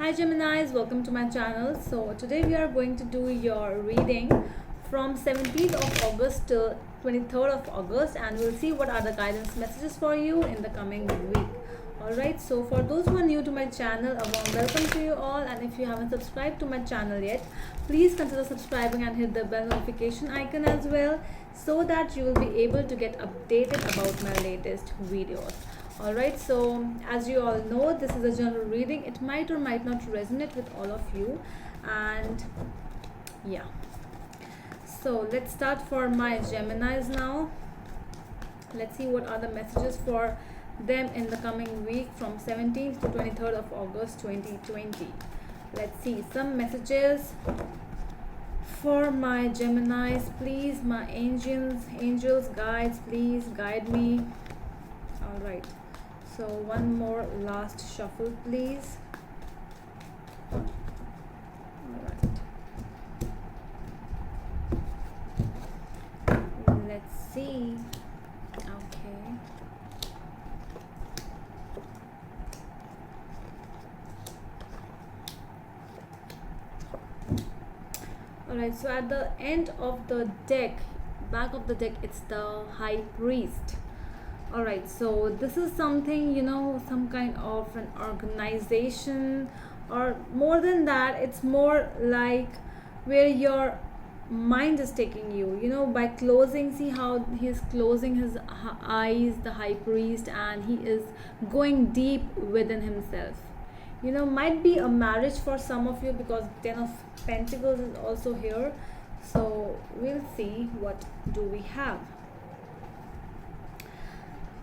Hi Geminis, welcome to my channel. So today we are going to do your reading from 17th of August till 23rd of August, and we'll see what are the guidance messages for you in the coming week. Alright, so for those who are new to my channel, a warm welcome to you all, and if you haven't subscribed to my channel yet, please consider subscribing and hit the bell notification icon as well, so that you will be able to get updated about my latest videos. Alright, so as you all know, this is a general reading. It might or might not resonate with all of you, and yeah, so let's start for my Geminis now. Let's see what are the messages for them in the coming week from 17th to 23rd of August 2020. Let's see some messages for my Geminis. Please, my angels, guides, please guide me. All right, so one more last shuffle, please. All right, let's see. Okay, alright, so at the end of the deck, back of the deck, it's the High Priest. Alright, so this is something, some kind of an organization, or more than that, it's more like where your mind is taking you, by closing. See how he's closing his eyes, the High Priest, and he is going deep within himself. Might be a marriage for some of you, because Ten of Pentacles is also here. So we'll see what do we have.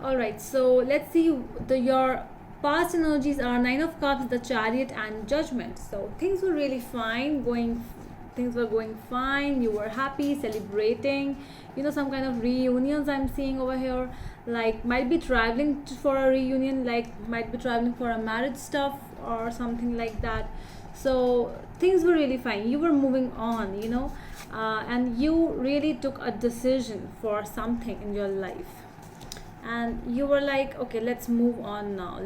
Alright, so let's see your past energies are Nine of Cups, the Chariot, and Judgment. So things were really fine, things were going fine, you were happy, celebrating, some kind of reunions I'm seeing over here, like might be traveling for a reunion, like might be traveling for a marriage stuff or something like that. So things were really fine, you were moving on, and you really took a decision for something in your life, and you were like, okay, let's move on now.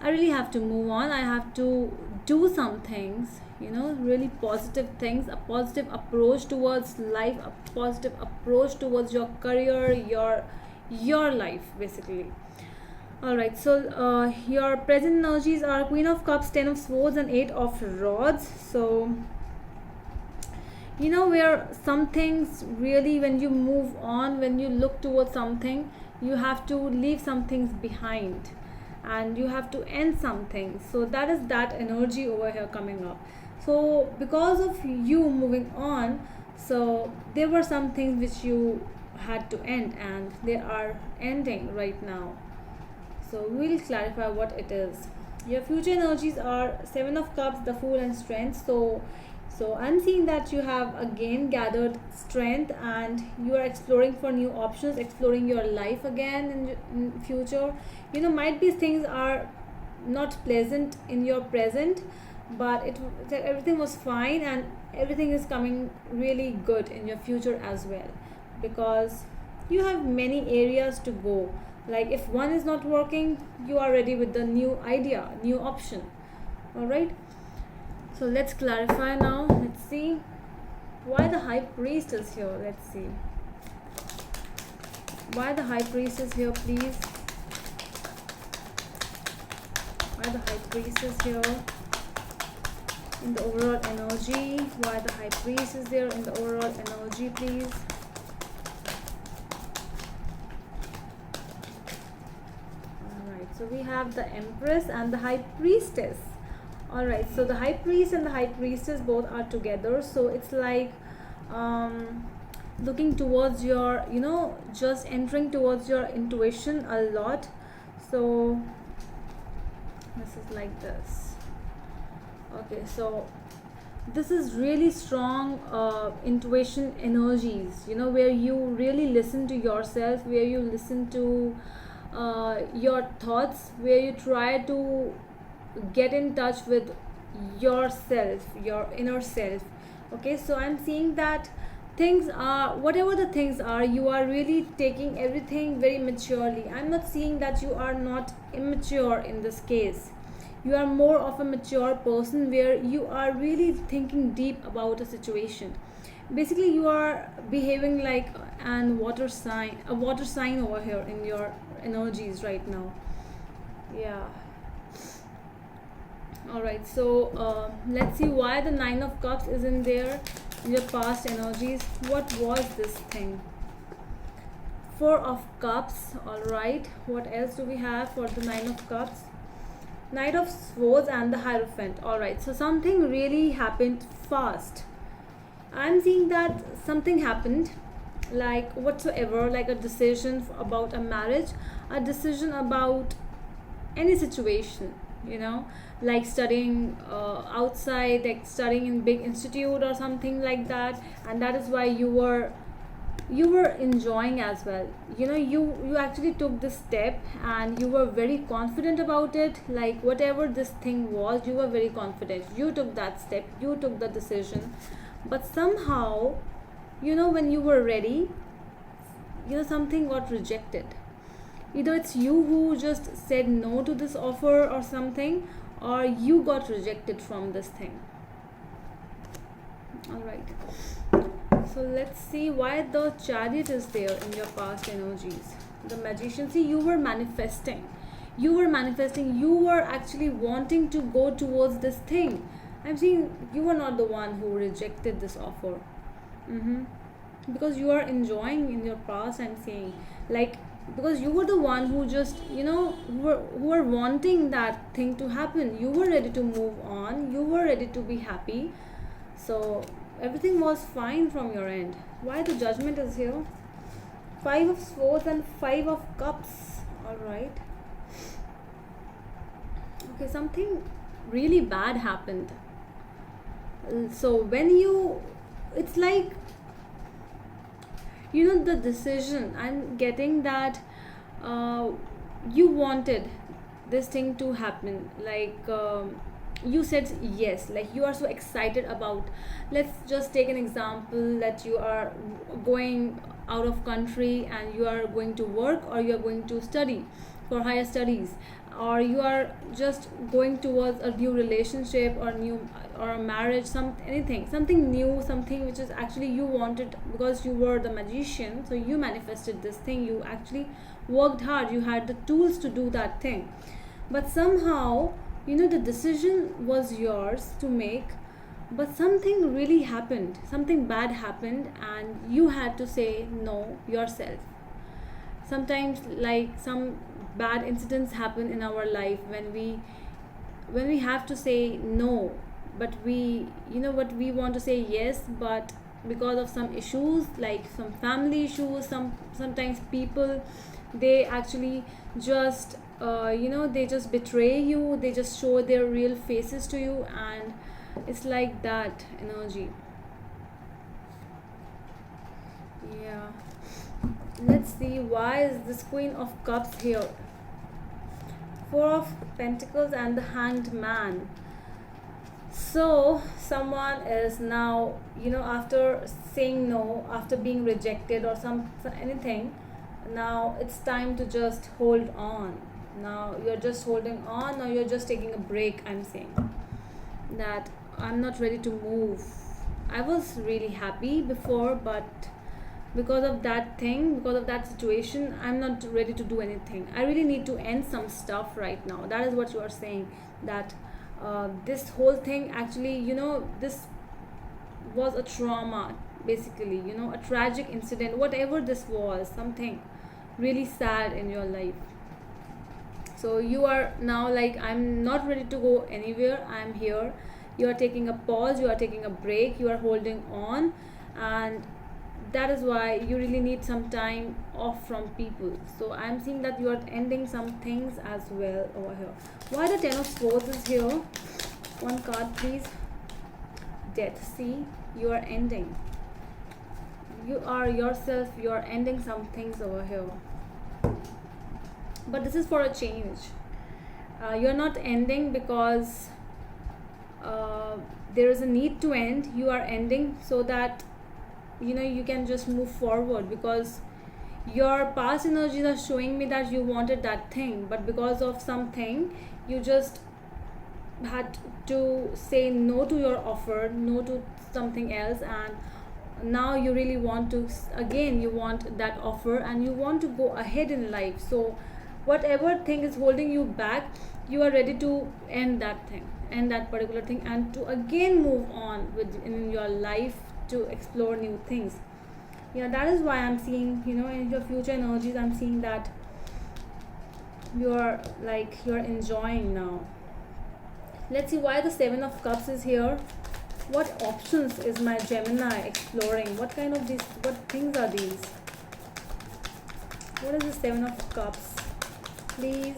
I really have to move on. I have to do some things, really positive things, a positive approach towards life, a positive approach towards your career, your life, basically. Alright, so your present energies are Queen of Cups, Ten of Swords, and Eight of Rods. So where some things really, when you move on, when you look towards something, you have to leave some things behind, and you have to end something. So that is that energy over here coming up. So because of you moving on, so there were some things which you had to end, and they are ending right now. So we'll clarify what it is. Your future energies are Seven of Cups, the Fool, and Strength. So I'm seeing that you have again gathered strength, and you are exploring for new options, exploring your life again in future. Might be things are not pleasant in your present, but everything was fine, and everything is coming really good in your future as well, because you have many areas to go. Like if one is not working, you are ready with the new idea, new option. All right, so let's clarify now. Let's see why the High Priest is here. Let's see why the High Priest is here, please. Why the High Priest is here in the overall energy. Why the High Priest is there in the overall energy, please. Alright, so we have the Empress and the High Priestess. Alright, so the High Priest and the High Priestess both are together. So it's like looking towards your, just entering towards your intuition a lot. So this is like this. Okay, so this is really strong intuition energies, where you really listen to yourself, where you listen to your thoughts, where you try to get in touch with yourself, your inner self. Okay, so I'm seeing that things are, whatever the things are, you are really taking everything very maturely. I'm not seeing that you are not immature in this case. You are more of a mature person where you are really thinking deep about a situation. Basically, you are behaving like an water sign over here in your energies right now. Yeah. All right, so let's see why the Nine of Cups is in there in your past energies. What was this thing? Four of Cups. All right, what else do we have for the Nine of Cups? Knight of Swords and the Hierophant. All right, so something really happened fast. I'm seeing that something happened, like whatsoever, like a decision about a marriage, a decision about any situation, you know, like studying outside, like studying in big institute or something like that, and that is why you were enjoying as well. You know, you actually took this step and you were very confident about it. Like whatever this thing was, you were very confident, you took that step, you took the decision. But somehow, you know, when you were ready, you know, something got rejected. Either it's you who just said no to this offer or something, or you got rejected from this thing. All right, so let's see why the Chariot is there in your past energies. The Magician. See, you were manifesting, you were actually wanting to go towards this thing. I'm seeing you were not the one who rejected this offer. Mm-hmm. Because you are enjoying in your past, I'm saying, like, because you were the one who just, you know, who were wanting that thing to happen. You were ready to move on, you were ready to be happy, so everything was fine from your end. Why the Judgment is here? Five of Swords and Five of Cups. All right, okay, something really bad happened. So when you, it's like, you know, the decision I'm getting that you wanted this thing to happen, like you said yes, like you are so excited about, let's just take an example that you are going out of country and you are going to work, or you are going to study for higher studies, or you are just going towards a new relationship or new, or a marriage, something new, something which is actually you wanted, because you were the Magician, so you manifested this thing, you actually worked hard, you had the tools to do that thing. But somehow, you know, the decision was yours to make, but something really happened, something bad happened, and you had to say no yourself. Sometimes, like, some bad incidents happen in our life when we have to say no, but we, you know what, we want to say yes, but because of some issues, like some family issues, sometimes people, they actually just you know, they just betray you, they just show their real faces to you, and it's like that energy. Yeah, let's see why is this Queen of Cups here. Four of Pentacles and the Hanged Man. So someone is now, you know, after saying no, after being rejected or anything, now it's time to just hold on. Now you're just holding on, or you're just taking a break. I'm saying that I'm not ready to move. I was really happy before, but because of that thing, because of that situation, I'm not ready to do anything. I really need to end some stuff right now. That is what you are saying, that this whole thing, actually, you know, this was a trauma, basically, you know, a tragic incident, whatever this was, something really sad in your life. So you are now like, I'm not ready to go anywhere, I'm here. You are taking a pause, you are taking a break, you are holding on, and that is why you really need some time off from people. So I'm seeing that you are ending some things as well over here. Why the Ten of Swords is here? One card please. Death. See, you are ending, you are yourself, you are ending some things over here, but this is for a change. You're not ending because there is a need to end. You are ending so that, you know, you can just move forward, because your past energies are showing me that you wanted that thing, but because of something, you just had to say no to your offer, no to something else, and now you really want to again, you want that offer and you want to go ahead in life. So whatever thing is holding you back, you are ready to end that thing, end that particular thing, and to again move on with in your life to explore new things. Yeah, that is why I'm seeing, in your future energies, I'm seeing that you're enjoying now. Let's see why the Seven of Cups is here. What options is my Gemini exploring? What kind of what things are these? What is the Seven of Cups? Please.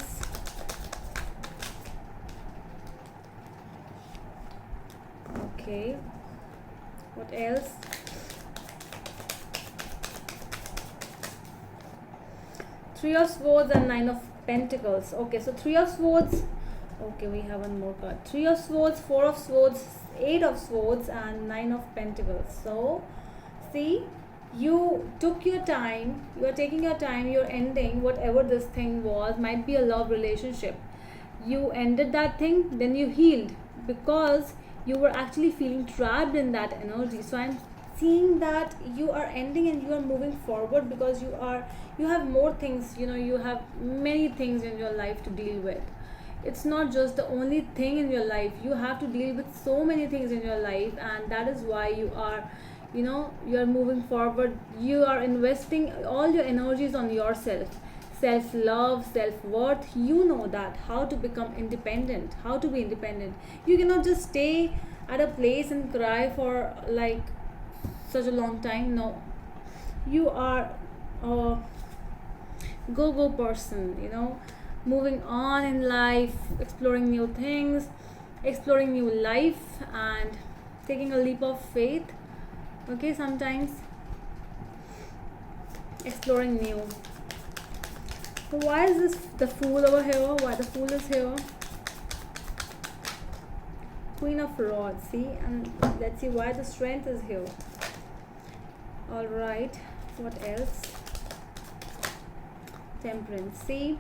Okay. What else? Three of Swords and Nine of Pentacles. Okay, so Three of Swords. Okay, we have one more card. Three of Swords, Four of Swords, Eight of Swords, and Nine of Pentacles. So, see, you took your time. You are taking your time. You're ending whatever this thing was. Might be a love relationship. You ended that thing, then you healed because you were actually feeling trapped in that energy. So I'm seeing that you are ending and you are moving forward because you have more things, you have many things in your life to deal with. It's not just the only thing in your life. You have to deal with so many things in your life, and that is why you are moving forward. You are investing all your energies on yourself, self-love, self-worth. You know that how to become independent, how to be independent. You cannot just stay at a place and cry for like such a long time. No, you are a go person, moving on in life, exploring new things, exploring new life, and taking a leap of faith. Okay, sometimes exploring new. So why is this the Fool over here? Why the Fool is here? Queen of Rods. See, and let's see why the Strength is here. All right, what else? Temperance. See,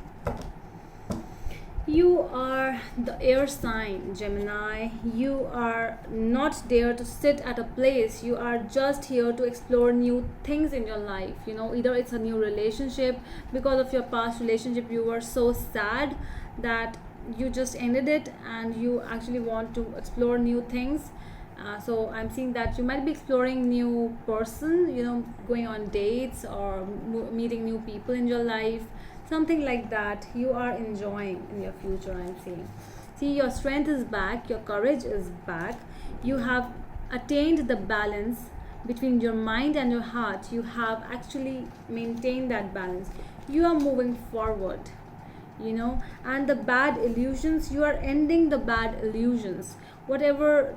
you are the air sign, Gemini. You are not there to sit at a place. You are just here to explore new things in your life. Either it's a new relationship. Because of your past relationship, you were so sad that you just ended it and you actually want to explore new things. So I'm seeing that you might be exploring new person, going on dates or meeting new people in your life, something like that. You are enjoying in your future, I'm seeing. See, your strength is back, your courage is back. You have attained the balance between your mind and your heart. You have actually maintained that balance. You are moving forward, and the bad illusions, you are ending the bad illusions. Whatever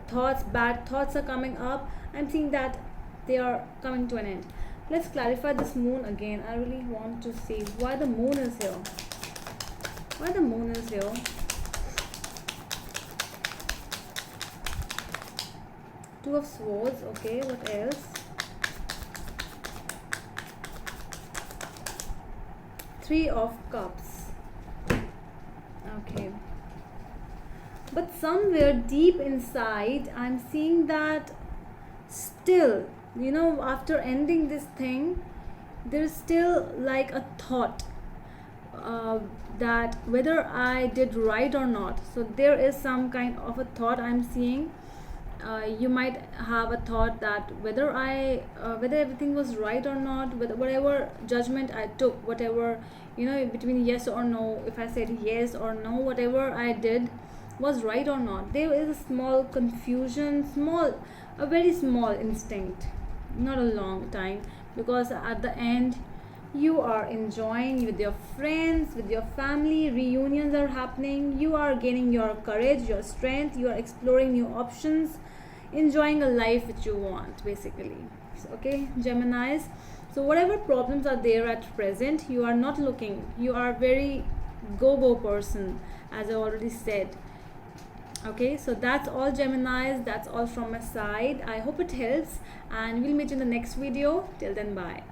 bad thoughts are coming up, I'm seeing that they are coming to an end. Let's clarify this Moon again. I really want to see why the Moon is here. Why the Moon is here? Two of Swords. Okay, what else? Three of Cups. Okay, but somewhere deep inside, I'm seeing that still, after ending this thing, there's still like a thought that whether I did right or not. So there is some kind of a thought I'm seeing. You might have a thought that whether everything was right or not, whatever judgment I took, whatever, between yes or no, if I said yes or no, whatever I did was right or not. There is a small confusion, a very small instinct, not a long time, because at the end you are enjoying with your friends, with your family, reunions are happening, you are gaining your courage, your strength, you are exploring new options, enjoying a life which you want, basically. Okay, Geminis, so whatever problems are there at present, you are not looking, you are very go person, as I already said. Okay, so that's all, Geminis. That's all from my side. I hope it helps, and we'll meet in the next video. Till then, bye.